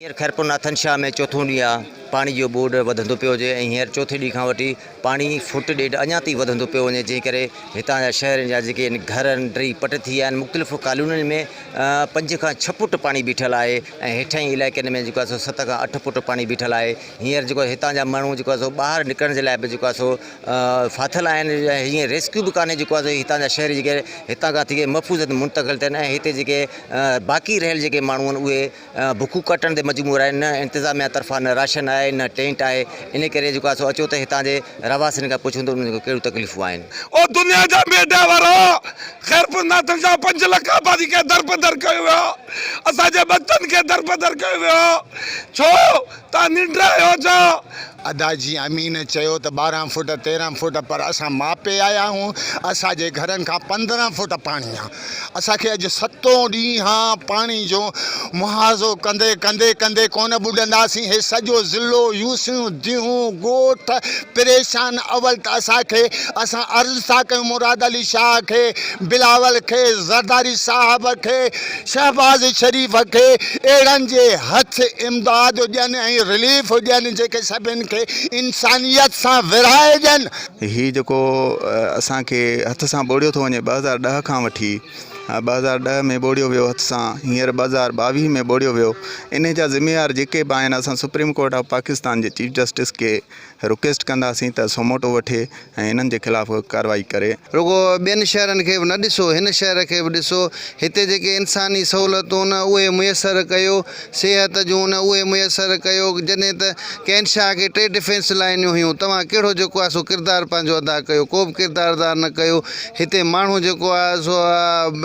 हींअर खैरपुर नाथन शाह में चौथों ॾींहुं आहे। पाणी जो ॿोॾ वधंदो पियो वञे ऐं हींअर चौथे ॾींहं खां वठी पाणी फुट ॾेढ अञा ताईं वधंदो पियो वञे, जंहिं करे हितां जा शहर जा जेके घर आहिनि ड्री पट थी विया आहिनि। मुख़्तलिफ़ कॉलोनियुनि में 5 खां 6 फुट पाणी बीठल आहे ऐं हेठां ई इलाइक़नि में जेको आहे सो 7 खां 8 फुट पाणी बीठल आहे। हींअर जेको हितां जा माण्हू जेको आहे सो ॿाहिरि निकिरण जे लाइ बि जेको आहे सो फाथल आहिनि। हीअं रेस्क्यू बि कान्हे जेको आहे सो हितां जा शहर जेके हितां खां थी महफ़ूज़ मुंतक़िल थियनि ऐं हिते जेके बाक़ी रहियल जेके माण्हू आहिनि उहे बुखू कटण ते मजबूर आहिनि। न इंतिज़ामिया तरफ़ां न राशन आहे न टेंट आहे। इन करे जेको आहे सो अचो त हितां जे रहवासियुनि खां पुछूं त उन्हनि खे कहिड़ियूं तकलीफ़ूं आहिनि। ओ दुनिया जा मेडा वारो खैरपुर नाथन जा 5 लख आबादी के दरबदर कयो वियो, असांजे बच्चन के दरबदर कयो वियो। छो तव्हां निंड्रा आहियो छो? अदाजी अमीन चयो त 12 फुट 13 फुट, पर असां मापे आया आहियूं। असांजे घरनि खां 15 फुट पाणी आहे। असांखे अॼु 7 ॾींहं पाणी जो मुआवज़ो कंदे कंदे कंदे कोन ॿुॾंदासीं। हे सॼो ज़िलो यूसियूं दियूं ॻोठ परेशान। अवल त असां अर्ज़ु था कयूं मुराद अली शाह खे, बिलावल खे, ज़रदारी साहब खे, शहबाज़ शरीफ़ खे, अहिड़नि जे हथ इमदाद ॾियनि ऐं रिलीफ ॾियनि जेके सभिनि खे इंसानियत सां विरहाए ॾियनि। ही जेको असांखे हथ सां ॿोड़ियो थो वञे 2010 खां वठी 2010 में ॿोड़ियो वियो हथ सां, हींअर 2022 में ॿोड़ियो वियो। इन जा ज़िम्मेवार जेके बि आहिनि असां supreme court of Pakistan J chief justice खे रिक्वेस्ट कंदासीं त सोमोटो वठे ऐं इन्हनि जे ख़िलाफ़ कार्रवाई करे। रुगो ॿियनि शहरनि खे बि न ॾिसो, हिन शहर खे बि ॾिसो। हिते जेके इंसानी सहूलियतूं न उहे मुयसरु कयो, सिहत जूं न उहे मुयसरु कयो। जॾहिं त कैनशाह खे 3 डिफेंस लाइनियूं हुयूं, तव्हां कहिड़ो जेको आहे सो किरदारु पंहिंजो अदा कयो? को बि किरदारु अदा न कयो। हिते माण्हू जेको आहे सो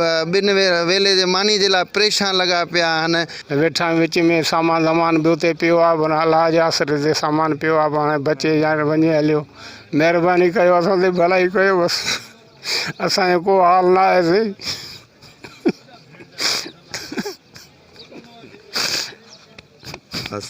2 वेले जे मानी जे लाइ परेशान लॻा पिया आहिनि। वेठा विच में सामान बि उते पियो आहे, माना अलाह जे आसरे ते सामान पियो आहे। हाणे बचे यार वञे हलियो, महिरबानी कयो, असां ते भलाई कयो। बसि असांजो को हाल न आहे सही।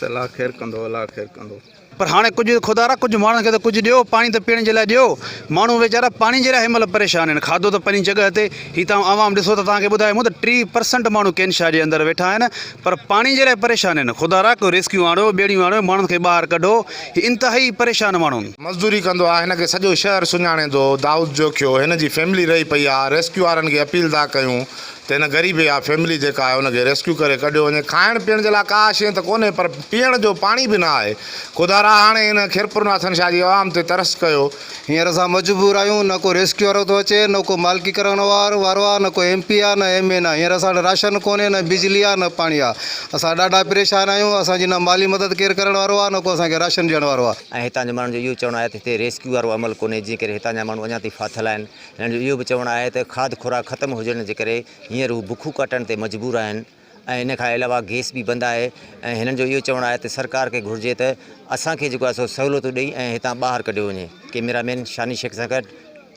अलाह ख़ैरु कंदो, अलाह ख़ैरु कंदो। पर हाणे कुझु खुदारा कुझु माण्हुनि खे त कुझु ॾियो, पाणी त पीअण जे लाइ ॾियो। माण्हू वीचारा पाणी जे लाइ हिन महिल परेशान आहिनि। खाधो त पंहिंजी जॻह ते, ही तव्हां आवाम ॾिसो त तव्हांखे ॿुधायूं त 30% माण्हू कैनशाह जे अंदरि वेठा आहिनि, पर पाणी जे लाइ परेशान आहिनि। खुदारा को रेस्क्यू आणो, ॿेड़ियूं आणो, माण्हुनि खे ॿाहिरि कढो। ही इंतिहाई परेशान माण्हू मज़दूरी कंदो आहे, हिन खे सॼो शहर सुञाणे थो। दाऊद जोखियो, हिन जी फैमिली रही पई आहे। रेस्क्यू वारनि खे अपील था कयूं त हिन ग़रीब आहे फैमिली जेका आहे हुनखे रेस्क्यू करे कढियो वञे। खाइण पीअण जे लाइ का शइ त कोन्हे, पर पीअण जो पाणी बि न आहे। खुदारा हाणे हिन खैरपुर नाथन शाह जी आवाम ते तरस कयो। हींअर असां मजबूर आहियूं, न को रेस्क्यू वारो थो अचे, न को मालिकी करण वारो आहे, न को MP आहे, न MA न। हींअर असां वटि राशन कोन्हे, न बिजली आहे, न पाणी आहे। असां ॾाढा परेशान आहियूं। असांजी न माली मदद केरु करण वारो आहे, न को असांखे राशन ॾियण वारो आहे। ऐं हितां जे माण्हुनि जो इहो चवणु आहे त हिते रेस्क्यू वारो अमल कोन्हे, जंहिं करे हितां जा माण्हू अञा ताईं फाथल आहिनि। हिननि जो इहो बि चवणु आहे त खाद खुराक ख़तमु हुजण जे करे हींअर हू बुखू कटण ते मजबूर आहिनि ऐं इन खां अलावा गैस बि बंदि आहे। ऐं हिननि जो इहो चवणु आहे त सरकार खे घुरिजे त असांखे जेको आहे सो सहूलियतूं ॾेई ऐं हितां ॿाहिरि कढियो वञे। कैमरामैन शानी शेख सां गॾु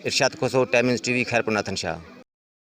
इरशाद खोसो, टाइम्स TV, खैरपुर नाथन शाह।